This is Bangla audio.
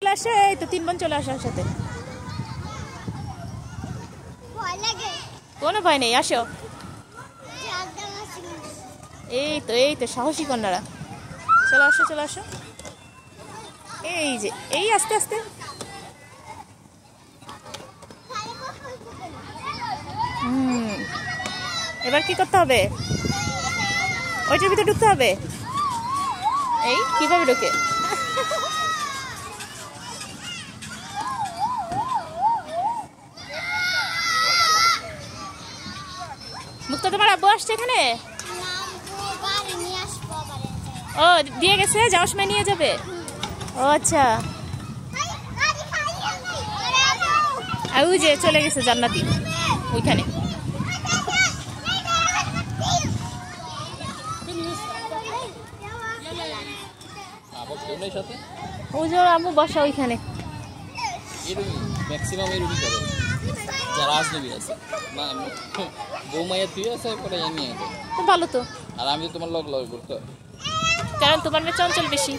চলে আসে, এই তো 3 বোন চলে আসে একসাথে। কোনো ভয় নেই, আসো। এই তো সাহসী কন্যারা, চলে আসো চলে আসো। এই যে এই আস্তে আস্তে। এবার কি করতে হবে? ওইটার ভিতরে ঢুকতে হবে। এই কিভাবে ঢোকে? মুক্তা, তোমার আব্বু আসছে এখানে? ও দিয়ে গেছে, যাওয়ার সময় নিয়ে যাবে। ও আচ্ছা, আর ওই যে চলে গেছে জান্নাতি ওইখানে। ওই যে আম্মু বসা ওইখানে। ম্যাক্সিমাম এরকমই করে যারা আজনবী আছে, বৌমাইয়া তুই আছে পরে নিয়ে তো ভালো তো। আর আমি তোমার লগ লগ করতে, কারণ তোমার মেয়ে চঞ্চল বেশি।